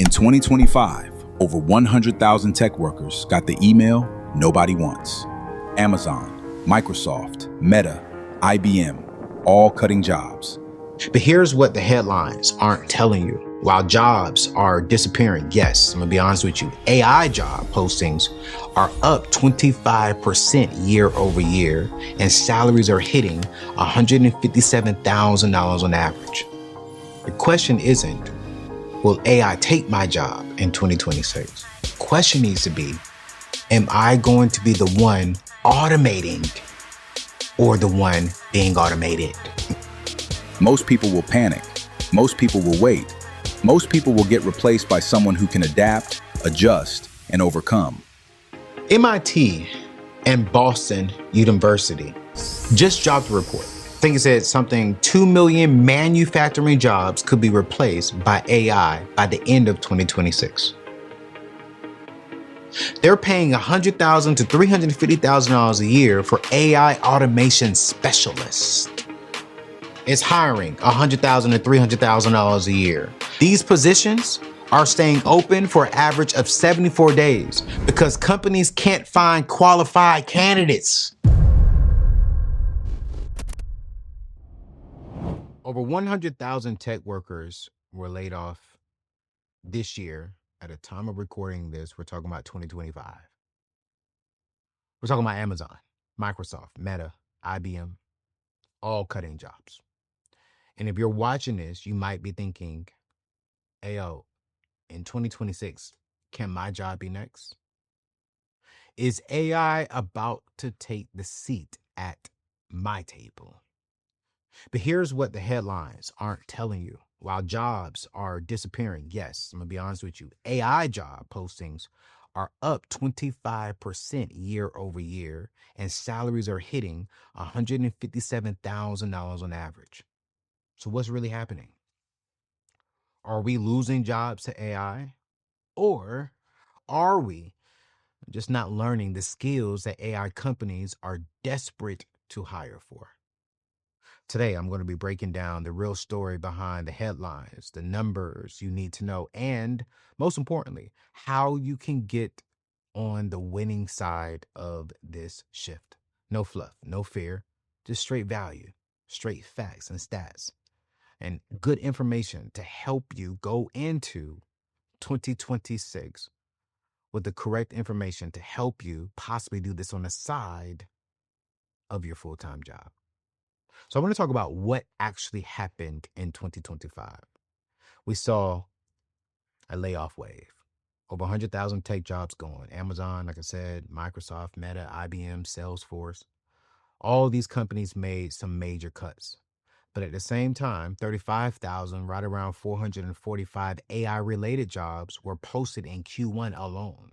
In 2025, over 100,000 tech workers got the email nobody wants. Amazon, Microsoft, Meta, IBM, all cutting jobs. But here's what the headlines aren't telling you. While jobs are disappearing, yes, I'm gonna be honest with you, AI job postings are up 25% year over year, and salaries are hitting $157,000 on average. The question isn't, will AI take my job in 2026? The question needs to be, am I going to be the one automating or the one being automated? Most people will panic. Most people will wait. Most people will get replaced by someone who can adapt, adjust, and overcome. MIT and Boston University just dropped a report. I think it said something 2 million manufacturing jobs could be replaced by AI by the end of 2026. They're paying $100,000 to $350,000 a year for AI automation specialists. It's hiring $100,000 to $300,000 a year. These positions are staying open for an average of 74 days because companies can't find qualified candidates. Over 100,000 tech workers were laid off this year. At the time of recording this, we're talking about 2025. We're talking about Amazon, Microsoft, Meta, IBM, all cutting jobs. And if you're watching this, you might be thinking, Ayo, in 2026, can my job be next? Is AI about to take the seat at my table? But here's what the headlines aren't telling you. While jobs are disappearing, yes, I'm going to be honest with you, AI job postings are up 25% year over year, and salaries are hitting $157,000 on average. So what's really happening? Are we losing jobs to AI? Or are we just not learning the skills that AI companies are desperate to hire for? Today, I'm going to be breaking down the real story behind the headlines, the numbers you need to know, and most importantly, how you can get on the winning side of this shift. No fluff, no fear, just straight value, straight facts and stats, and good information to help you go into 2026 with the correct information to help you possibly do this on the side of your full-time job. So I want to talk about what actually happened in 2025. We saw a layoff wave. Over 100,000 tech jobs gone. Amazon, like I said, Microsoft, Meta, IBM, Salesforce. All these companies made some major cuts. But at the same time, 35,000, right around 445 AI-related jobs were posted in Q1 alone.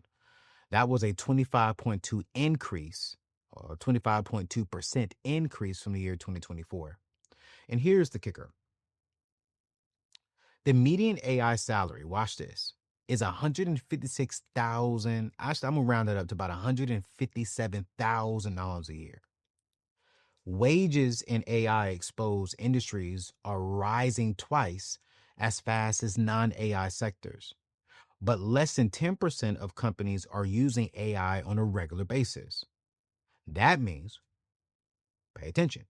That was a 25.2 increase, or 25.2% increase from the year 2024. And here's the kicker. The median AI salary, watch this, is $156,000. Actually, I'm going to round it up to about $157,000 a year. Wages in AI exposed industries are rising twice as fast as non-AI sectors, but less than 10% of companies are using AI on a regular basis. That means, pay attention,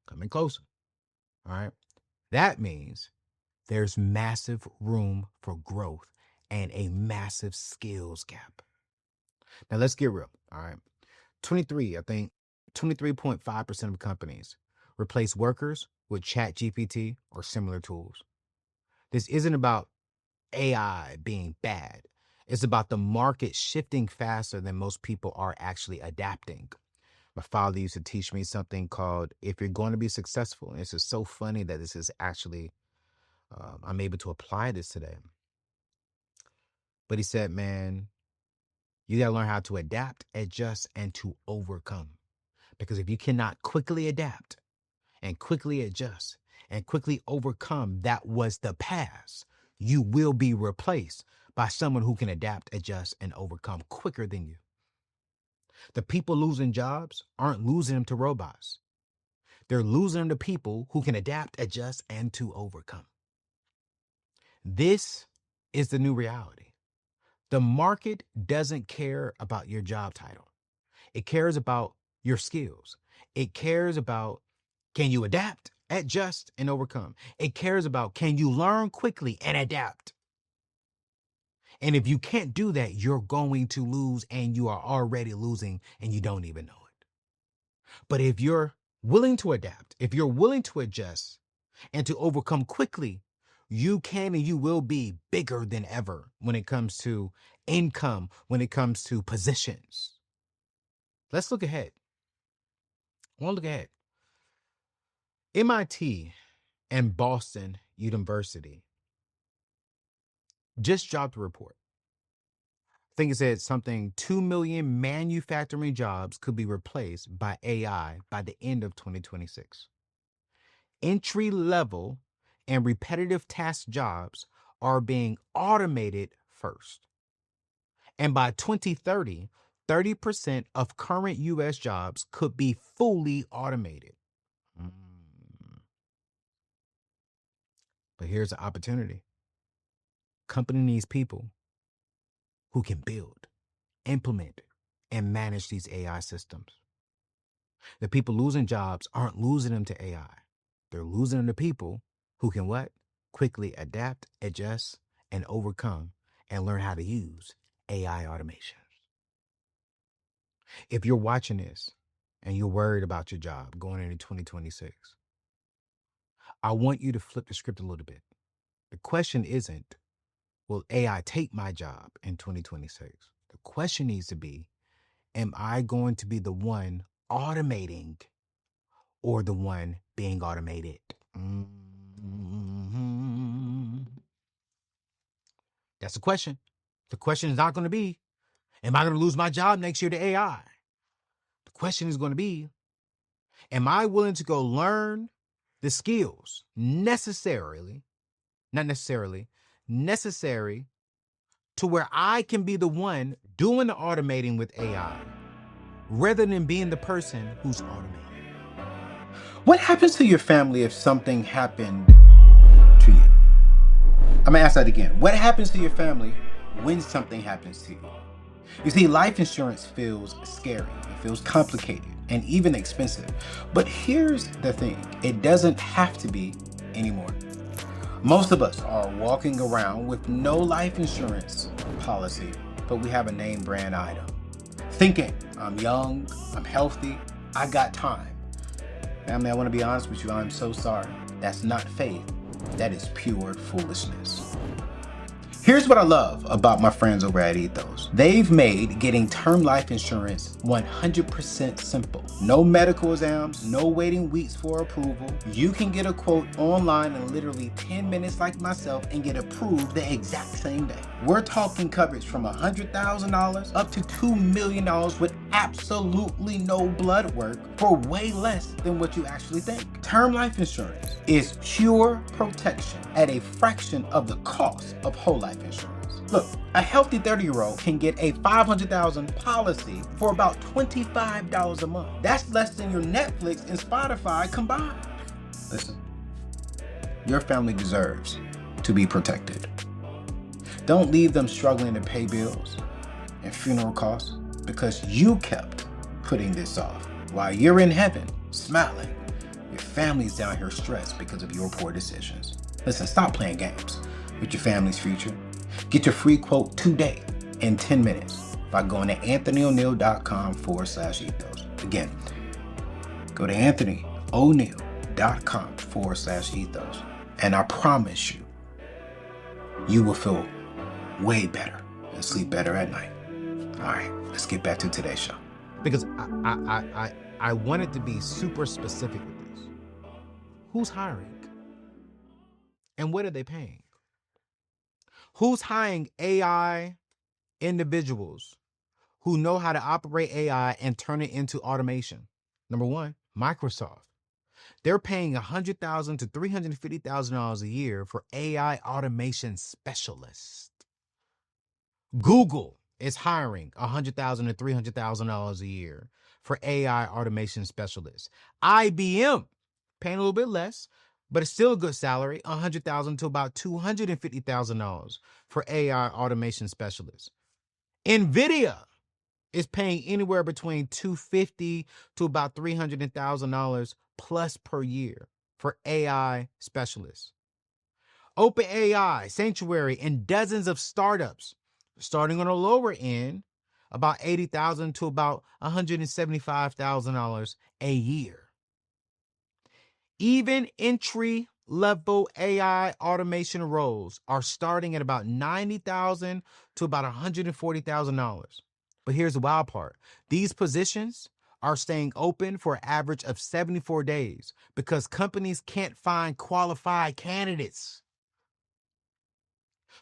coming closer, all right? That means there's massive room for growth and a massive skills gap. Now let's get real, all right? 23.5% of companies replace workers with ChatGPT or similar tools. This isn't about AI being bad. It's about the market shifting faster than most people are actually adapting. My father used to teach me something called, if you're going to be successful, and this is so funny that this is actually, I'm able to apply this today. But he said, man, you got to learn how to adapt, adjust, and to overcome. Because if you cannot quickly adapt and quickly adjust and quickly overcome, that was the past, you will be replaced by someone who can adapt, adjust, and overcome quicker than you. The people losing jobs aren't losing them to robots. They're losing them to people who can adapt, adjust, and to overcome. This is the new reality. The market doesn't care about your job title. It cares about your skills. It cares about, can you adapt, adjust, and overcome? It cares about, can you learn quickly and adapt? And if you can't do that, you're going to lose, and you are already losing and you don't even know it. But if you're willing to adapt, if you're willing to adjust and to overcome quickly, you can and you will be bigger than ever when it comes to income, when it comes to positions. Let's look ahead. I want to look ahead. MIT and Boston University just dropped a report. I think it said something 2 million manufacturing jobs could be replaced by AI by the end of 2026. Entry level and repetitive task jobs are being automated first. And by 2030, 30% of current US jobs could be fully automated. But here's the opportunity. Company needs people who can build, implement, and manage these AI systems. The people losing jobs aren't losing them to AI. They're losing them to people who can what? Quickly adapt, adjust, and overcome and learn how to use AI automation. If you're watching this and you're worried about your job going into 2026, I want you to flip the script a little bit. The question isn't, will AI take my job in 2026? The question needs to be, am I going to be the one automating or the one being automated? That's the question. The question is not going to be, am I going to lose my job next year to AI? The question is going to be, am I willing to go learn the skills necessary to where I can be the one doing the automating with AI rather than being the person who's automating? What happens to your family if something happened to you? I'm gonna ask that again. What happens to your family when something happens to you? You see, life insurance feels scary, it feels complicated, and even expensive. But here's the thing, it doesn't have to be anymore. Most of us are walking around with no life insurance policy, but we have a name brand item. Thinking, I'm young, I'm healthy, I got time. Family, I want to be honest with you, I'm so sorry. That's not faith, that is pure foolishness. Here's what I love about my friends over at Ethos. They've made getting term life insurance 100% simple. No medical exams, no waiting weeks for approval. You can get a quote online in literally 10 minutes like myself and get approved the exact same day. We're talking coverage from $100,000 up to $2 million with absolutely no blood work for way less than what you actually think. Term life insurance is pure protection at a fraction of the cost of whole life insurance. Look, a healthy 30-year-old can get a $500,000 policy for about $25 a month. That's less than your Netflix and Spotify combined. Listen, your family deserves to be protected. Don't leave them struggling to pay bills and funeral costs because you kept putting this off while you're in heaven smiling. Your family's down here stressed because of your poor decisions. Listen, stop playing games with your family's future. Get your free quote today in 10 minutes by going to anthonyoneal.com/ethos. Again, go to anthonyoneal.com/ethos. And I promise you, you will feel way better and sleep better at night. All right, let's get back to today's show. Because I wanted to be super specific with this. Who's hiring? And what are they paying? Who's hiring AI individuals who know how to operate AI and turn it into automation? Number one, Microsoft. They're paying $100,000 to $350,000 a year for AI automation specialists. Google is hiring $100,000 to $300,000 a year for AI automation specialists. IBM paying a little bit less, but it's still a good salary, $100,000 to about $250,000 for AI automation specialists. NVIDIA is paying anywhere between $250,000 to about $300,000 plus per year for AI specialists. OpenAI, Sanctuary, and dozens of startups, starting on a lower end, about $80,000 to about $175,000 a year. Even entry-level AI automation roles are starting at about $90,000 to about $140,000. But here's the wild part. These positions are staying open for an average of 74 days because companies can't find qualified candidates.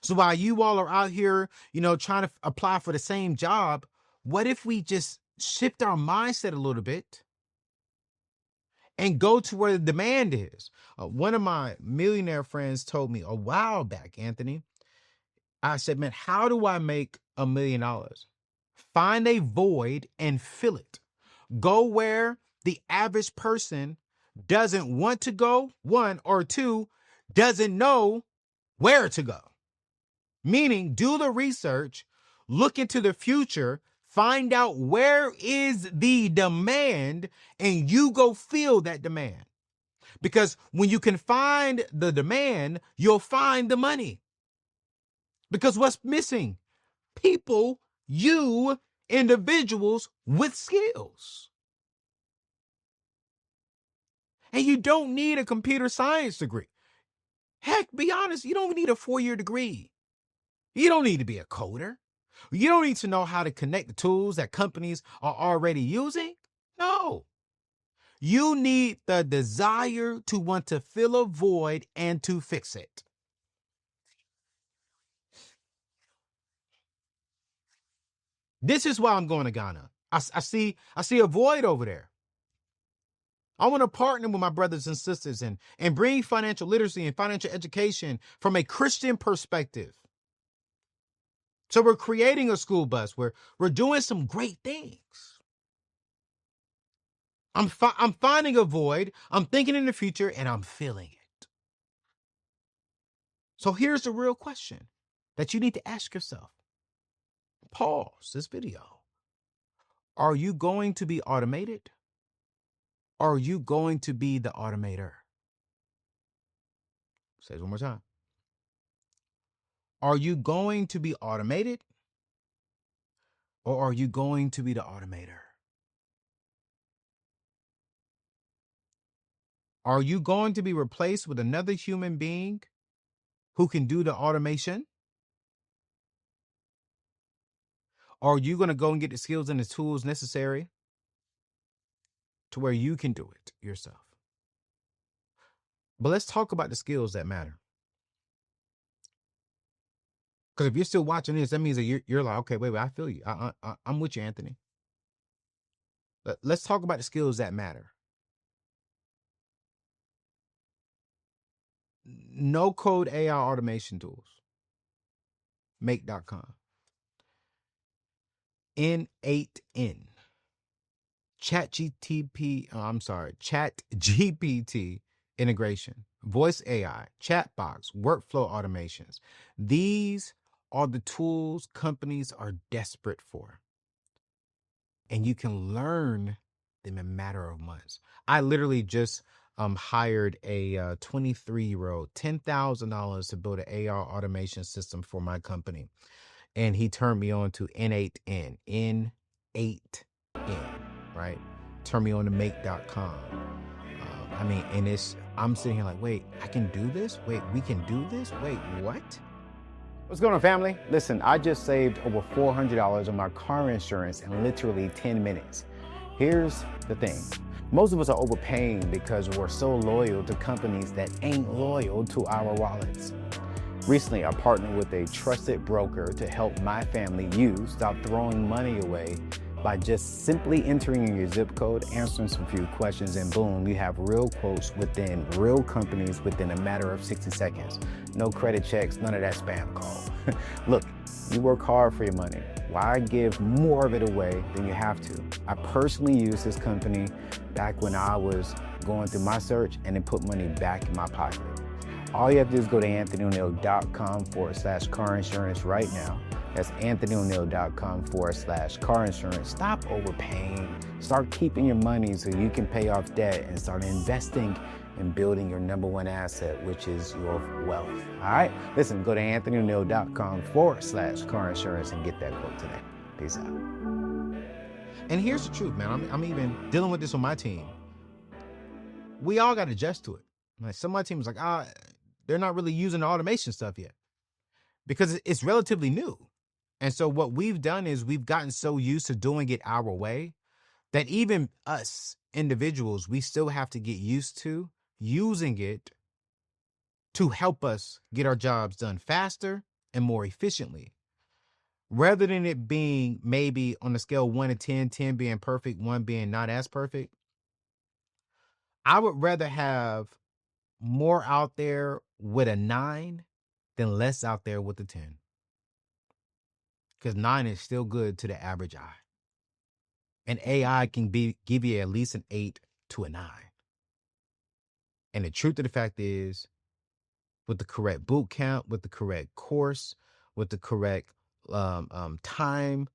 So while you all are out here, trying to apply for the same job, what if we just shift our mindset a little bit and go to where the demand is? One of my millionaire friends told me a while back, Anthony, I said, man, how do I make $1 million? Find a void and fill it. Go where the average person doesn't want to go, one, or two, doesn't know where to go. Meaning, do the research, look into the future, find out where is the demand, and you go fill that demand. Because when you can find the demand, you'll find the money. Because what's missing? People, individuals with skills. And you don't need a computer science degree. Heck, be honest, you don't need a 4-year degree. You don't need to be a coder. You don't need to know how to connect the tools that companies are already using. No. You need the desire to want to fill a void and to fix it. This is why I'm going to Ghana. I see a void over there. I want to partner with my brothers and sisters and bring financial literacy and financial education from a Christian perspective. So we're creating a school bus. We're doing some great things. I'm finding a void. I'm thinking in the future, and I'm feeling it. So here's the real question that you need to ask yourself. Pause this video. Are you going to be automated? Or are you going to be the automator? Say it one more time. Are you going to be automated? Or are you going to be the automator? Are you going to be replaced with another human being who can do the automation? Or are you going to go and get the skills and the tools necessary to where you can do it yourself? But let's talk about the skills that matter. Because if you're still watching this, that means that you're like, okay, wait, I feel you. I'm with you, Anthony. Let's talk about the skills that matter. No code AI automation tools. Make.com. N8N. ChatGPT integration, voice AI, chatbox, workflow automations. These are the tools companies are desperate for. And you can learn them in a matter of months. I literally just hired a 23-year-old, $10,000 to build an AI automation system for my company. And he turned me on to N8N, N8N, right? Turned me on to make.com. I'm sitting here like, wait, I can do this? Wait, we can do this? Wait, what? What's going on, family? Listen, I just saved over $400 on my car insurance in literally 10 minutes. Here's the thing. Most of us are overpaying because we're so loyal to companies that ain't loyal to our wallets. Recently, I partnered with a trusted broker to help my family stop throwing money away by just simply entering in your zip code, answering some few questions, and boom, you have real quotes within real companies within a matter of 60 seconds. No credit checks, none of that spam call. Look, you work hard for your money. Why give more of it away than you have to? I personally used this company back when I was going through my search and it put money back in my pocket. All you have to do is go to anthonyoneal.com/car insurance right now. That's anthonyoneal.com/car insurance. Stop overpaying. Start keeping your money so you can pay off debt and start investing in building your number one asset, which is your wealth. All right? Listen, go to anthonyoneal.com/car insurance and get that quote today. Peace out. And here's the truth, man. I'm even dealing with this on my team. We all got to adjust to it. Like some of my team was like, they're not really using the automation stuff yet because it's relatively new. And so what we've done is we've gotten so used to doing it our way that even us individuals, we still have to get used to using it to help us get our jobs done faster and more efficiently. Rather than it being maybe on a scale 1 to 10, 10 being perfect, 1 being not as perfect, I would rather have more out there with a 9 than less out there with a 10. Because 9 is still good to the average eye. And AI can give you at least an 8 to a 9. And the truth of the fact is, with the correct boot camp, with the correct course, with the correct time,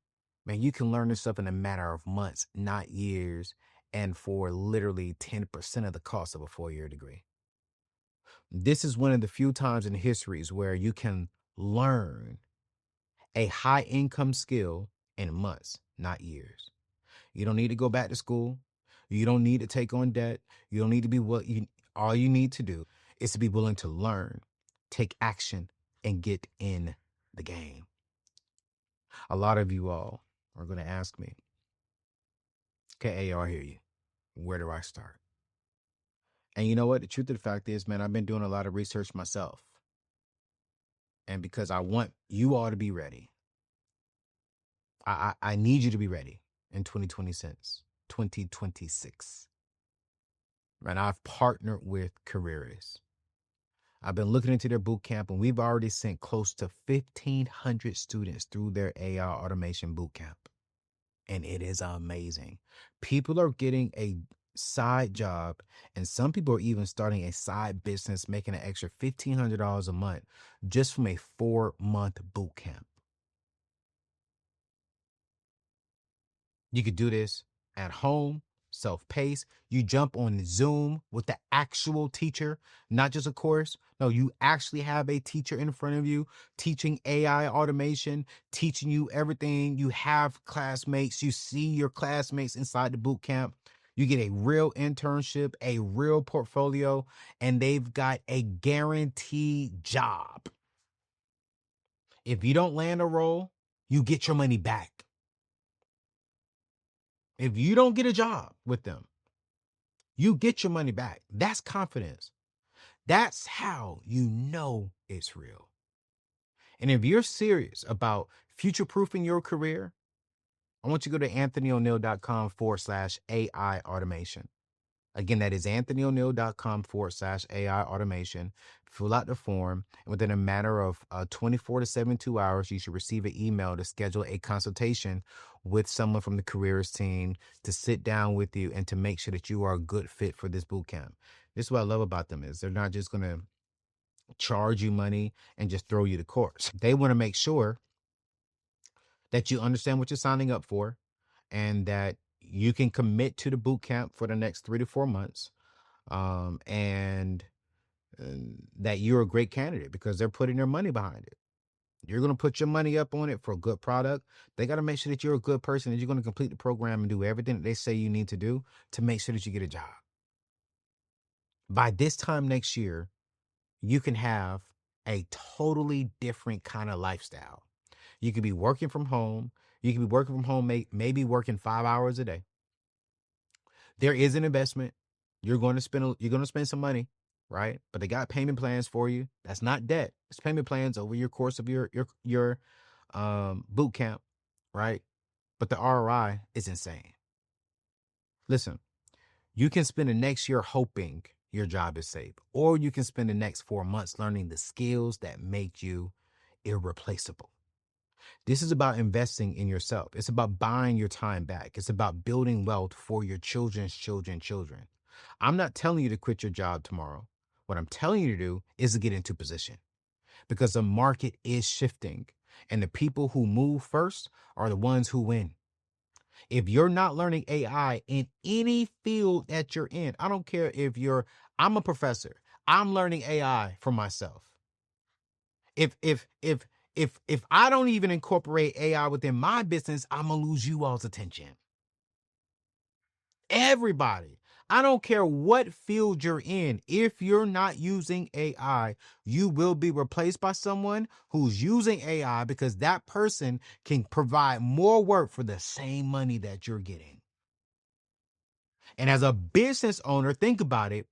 man, you can learn this stuff in a matter of months, not years, and for literally 10% of the cost of a 4-year degree. This is one of the few times in histories where you can learn a high income skill in months, not years. You don't need to go back to school. You don't need to take on debt. You don't need to be all you need to do is to be willing to learn, take action, and get in the game. A lot of you all are going to ask me, okay, AR, I hear you. Where do I start? And you know what? The truth of the fact is, man, I've been doing a lot of research myself. And because I want you all to be ready, I need you to be ready in 2026. And I've partnered with careerists. I've been looking into their boot camp, and we've already sent close to 1,500 students through their AI automation boot camp. And it is amazing. People are getting a side job, and some people are even starting a side business, making an extra $1,500 a month just from a 4-month boot camp. You could do this at home, self-paced. You jump on Zoom with the actual teacher, not just a course. No, you actually have a teacher in front of you teaching AI automation, teaching you everything. You have classmates. You see your classmates inside the boot camp. You get a real internship, a real portfolio, and they've got a guaranteed job. If you don't land a role, you get your money back. If you don't get a job with them, you get your money back. That's confidence. That's how you know it's real. And if you're serious about future-proofing your career, I want you to go to anthonyoneal.com/AI automation. Again, that is anthonyoneal.com/AI automation. Fill out the form, and within a matter of 24 to 72 hours, you should receive an email to schedule a consultation with someone from the careers team to sit down with you and to make sure that you are a good fit for this boot camp. This is what I love about them is they're not just going to charge you money and just throw you the course. They want to make sure that you understand what you're signing up for and that you can commit to the boot camp for the next 3 to 4 months. And that you're a great candidate because they're putting their money behind it. You're going to put your money up on it for a good product. They got to make sure that you're a good person and you're going to complete the program and do everything that they say you need to do to make sure that you get a job. By this time next year, you can have a totally different kind of lifestyle. You could be working from home. You can be working from home, maybe working 5 hours a day. There is an investment. You're going to spend some money, right? But they got payment plans for you. That's not debt. It's payment plans over your course of your boot camp, right? But the ROI is insane. Listen, you can spend the next year hoping your job is safe, or you can spend the next 4 months learning the skills that make you irreplaceable. This is about investing in yourself. It's about buying your time back. It's about building wealth for your children's children. I'm not telling you to quit your job tomorrow. What I'm telling you to do is to get into position because the market is shifting and the people who move first are the ones who win. If you're not learning AI in any field that you're in, I don't care if I'm a professor. I'm learning AI for myself. If I don't even incorporate AI within my business, I'm gonna lose you all's attention. Everybody. I don't care what field you're in. If you're not using AI, you will be replaced by someone who's using AI because that person can provide more work for the same money that you're getting. And as a business owner, think about it.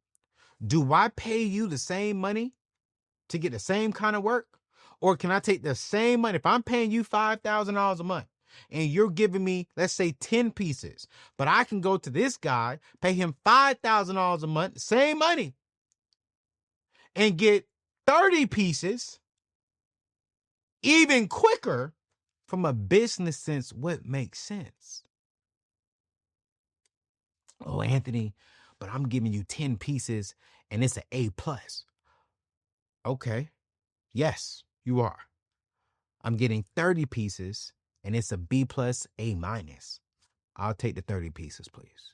Do I pay you the same money to get the same kind of work? Or can I take the same money? If I'm paying you $5,000 a month and you're giving me, let's say 10 pieces, but I can go to this guy, pay him $5,000 a month, same money, and get 30 pieces even quicker. From a business sense, what makes sense? Oh, Anthony, but I'm giving you 10 pieces and it's an A plus. Okay. Yes, you are. I'm getting 30 pieces and it's a B plus, A minus. I'll take the 30 pieces, please.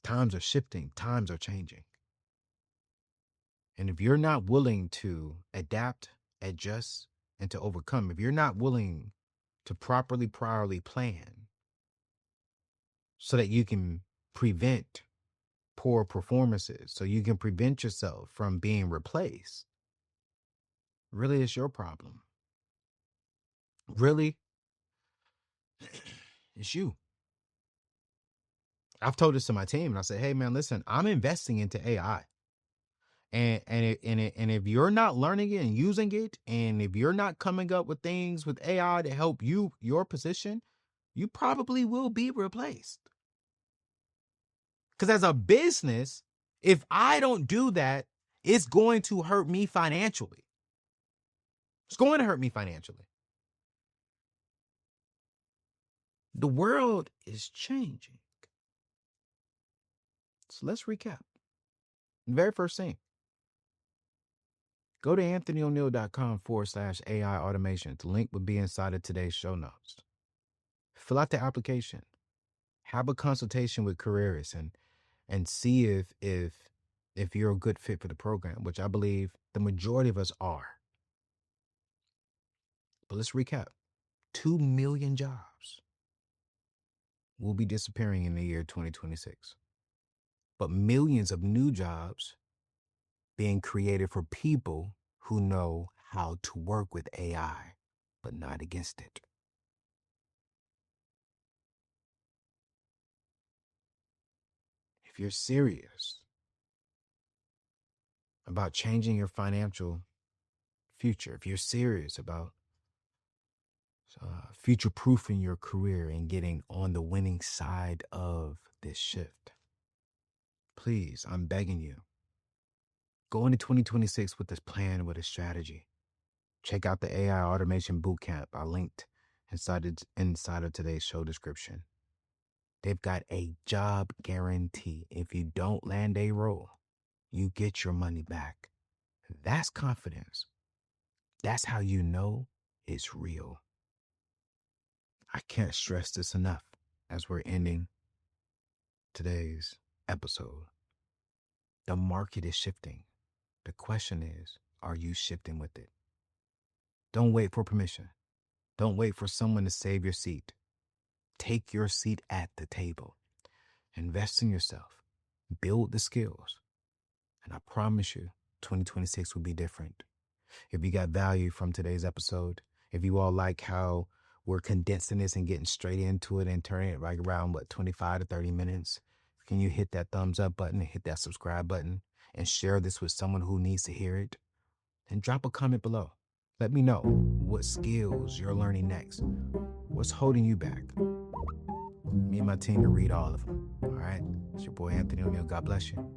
Times are shifting, times are changing. And if you're not willing to adapt, adjust, and to overcome, if you're not willing to properly plan so that you can prevent poor performances, so you can prevent yourself from being replaced, really it's your problem. Really, it's you. I've told this to my team and I said, hey man, listen, I'm investing into AI. And if you're not learning it and using it, and if you're not coming up with things with AI to help you, your position, you probably will be replaced. Because as a business, if I don't do that, it's going to hurt me financially. It's going to hurt me financially. The world is changing. So let's recap. The very first thing, go to anthonyoneal.com/AI automation. The link will be inside of today's show notes. Fill out the application. Have a consultation with careerists and see if you're a good fit for the program, which I believe the majority of us are. But let's recap. 2 million jobs will be disappearing in the year 2026. But millions of new jobs being created for people who know how to work with AI, but not against it. If you're serious about changing your financial future, if you're serious about future-proofing your career and getting on the winning side of this shift, please, I'm begging you, go into 2026 with this plan, with a strategy. Check out the AI Automation Bootcamp I linked inside of today's show description. They've got a job guarantee. If you don't land a role, you get your money back. That's confidence. That's how you know it's real. I can't stress this enough as we're ending today's episode. The market is shifting. The question is, are you shifting with it? Don't wait for permission. Don't wait for someone to save your seat. Take your seat at the table. Invest in yourself. Build the skills. And I promise you, 2026 will be different. If you got value from today's episode, if you all like how we're condensing this and getting straight into it and turning it right around, 25 to 30 minutes, can you hit that thumbs up button and hit that subscribe button and share this with someone who needs to hear it? And drop a comment below. Let me know what skills you're learning next. What's holding you back? Me and my team to read all of them. All right? It's your boy, Anthony ONEAL. God bless you.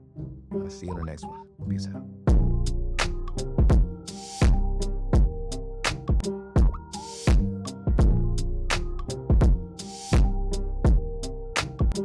I'll see you on the next one. Peace out.